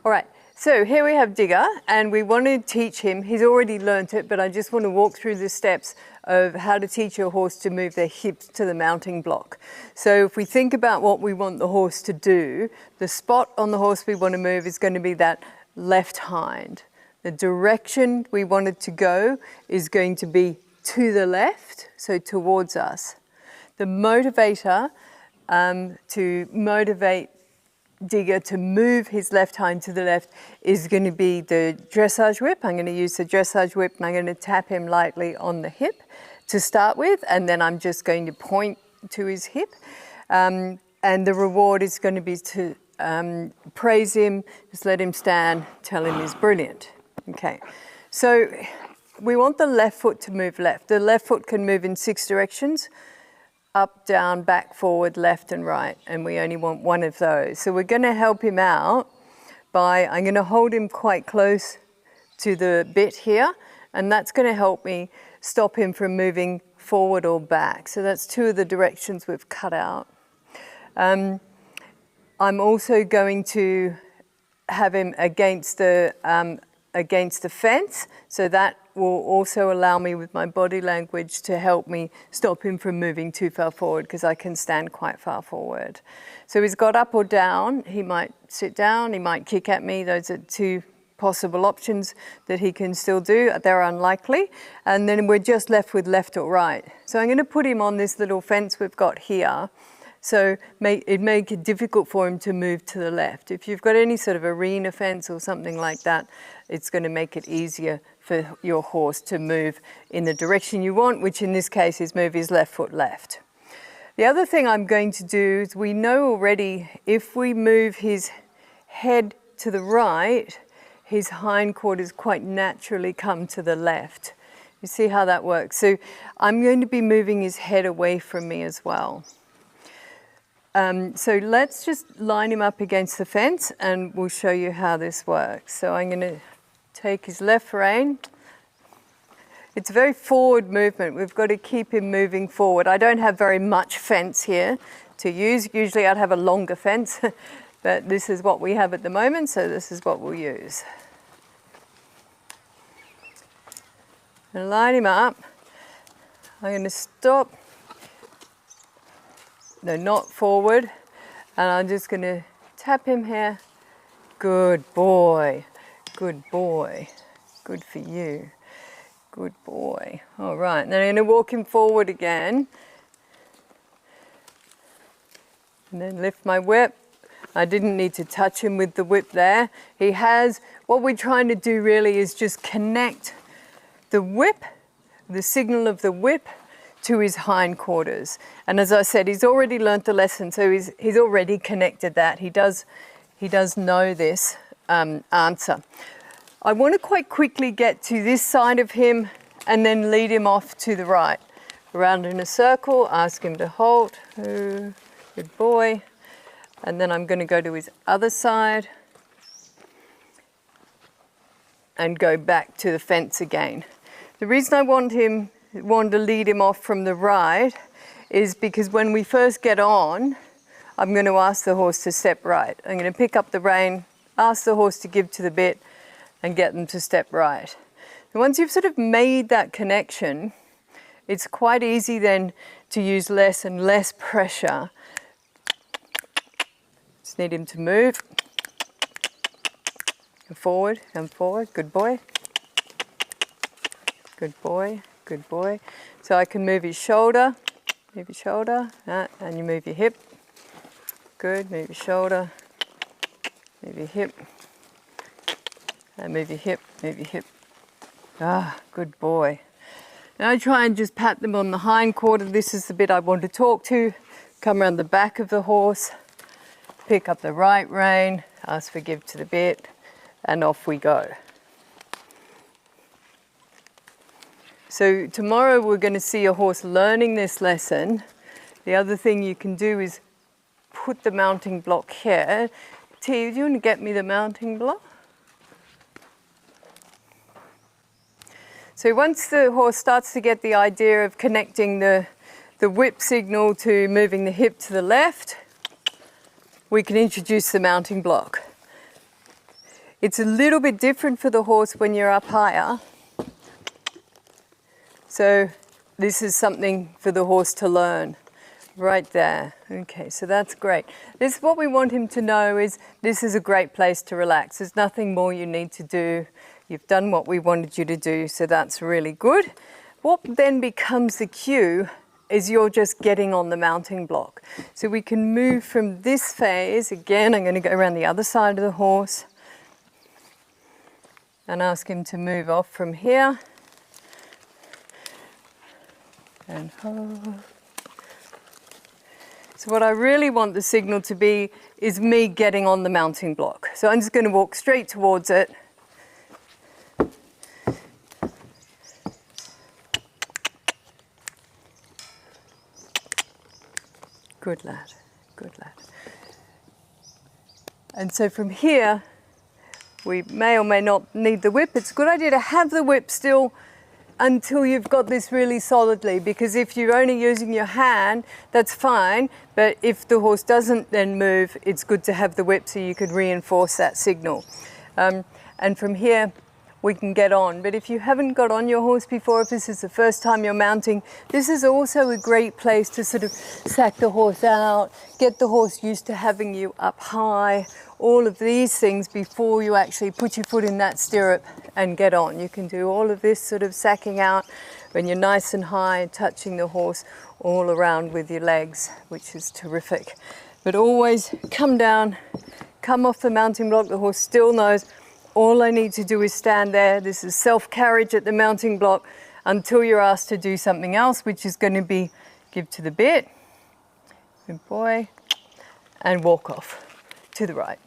All right, so here we have Digger, and we want to teach him, he's already learnt it, but I just want to walk through the steps of how to teach your horse to move their hips to the mounting block. So if we think about what we want the horse to do, the spot on the horse we want to move is going to be that left hind. The direction we want it to go is going to be to the left, so towards us. The motivator to motivate Digger to move his left hind to the left is going to be the dressage whip. I'm going to use the dressage whip and I'm going to tap him lightly on the hip to start with, and then I'm just going to point to his hip. And the reward is going to be to praise him, just let him stand, tell him he's brilliant. Okay, so we want the left foot to move left. The left foot can move in 6 directions: up, down, back, forward, left and right, and we only want one of those. So we're going to help him out by, I'm going to hold him quite close to the bit here, and that's going to help me stop him from moving forward or back. So that's 2 of the directions we've cut out. I'm also going to have him against the fence, so that will also allow me with my body language to help me stop him from moving too far forward, because I can stand quite far forward. So he's got up or down. He might sit down, he might kick at me. Those are 2 possible options that he can still do. They're unlikely. And then we're just left with left or right. So I'm going to put him on this little fence we've got here. So it make it difficult for him to move to the left. If you've got any sort of arena fence or something like that, it's going to make it easier for your horse to move in the direction you want, which in this case is move his left foot left. The other thing I'm going to do is, we know already if we move his head to the right, his hindquarters quite naturally come to the left. You see how that works? So I'm going to be moving his head away from me as well. So let's just line him up against the fence and we'll show you how this works. So I'm going to take his left rein. It's a very forward movement. We've got to keep him moving forward. I don't have very much fence here to use. Usually I'd have a longer fence, but this is what we have at the moment, so this is what we'll use. I'm going to line him up. I'm going to stop. No, not forward. And I'm just going to tap him here. Good boy. Good boy. Good for you. Good boy. All right, and then I'm going to walk him forward again. And then lift my whip. I didn't need to touch him with the whip there. He has, what we're trying to do really is just connect the whip, the signal of the whip, to his hindquarters. And as I said, he's already learnt the lesson, so he's already connected that. He does know this answer. I want to quite quickly get to this side of him and then lead him off to the right. Around in a circle, ask him to halt. Oh, good boy. And then I'm going to go to his other side and go back to the fence again. The reason I want to lead him off from the right is because when we first get on, I'm going to ask the horse to step right. I'm going to pick up the rein, ask the horse to give to the bit, and get them to step right. And once you've sort of made that connection, it's quite easy then to use less and less pressure. Just need him to move. Come forward, good boy. Good boy, good boy. So I can move his shoulder, and you move your hip. Good, move your shoulder, move your hip, and move your hip, move your hip. Ah, good boy. Now I try and just pat them on the hind quarter. This is the bit I want to talk to. Come around the back of the horse, pick up the right rein, ask for give to the bit, and off we go. So tomorrow we're going to see a horse learning this lesson. The other thing you can do is put the mounting block here. T, do you want to get me the mounting block? So once the horse starts to get the idea of connecting the whip signal to moving the hip to the left, we can introduce the mounting block. It's a little bit different for the horse when you're up higher. So this is something for the horse to learn right there. Okay, so that's great. This is what we want him to know is this is a great place to relax. There's nothing more you need to do. You've done what we wanted you to do, so that's really good. What then becomes the cue is you're just getting on the mounting block. So we can move from this phase. Again, I'm going to go around the other side of the horse and ask him to move off from here. And hold. So what I really want the signal to be is me getting on the mounting block. So I'm just going to walk straight towards it. Good lad, good lad. And so from here, we may or may not need the whip. It's a good idea to have the whip still until you've got this really solidly, because if you're only using your hand, that's fine, but if the horse doesn't then move, it's good to have the whip so you could reinforce that signal. And from here, we can get on. But if you haven't got on your horse before, if this is the first time you're mounting, this is also a great place to sort of sack the horse out, get the horse used to having you up high, all of these things before you actually put your foot in that stirrup and get on. You can do all of this sort of sacking out when you're nice and high, touching the horse all around with your legs, which is terrific. But always come down, come off the mounting block. The horse still knows all I need to do is stand there. This is self-carriage at the mounting block until you're asked to do something else, which is going to be give to the bit, good boy, and walk off to the right.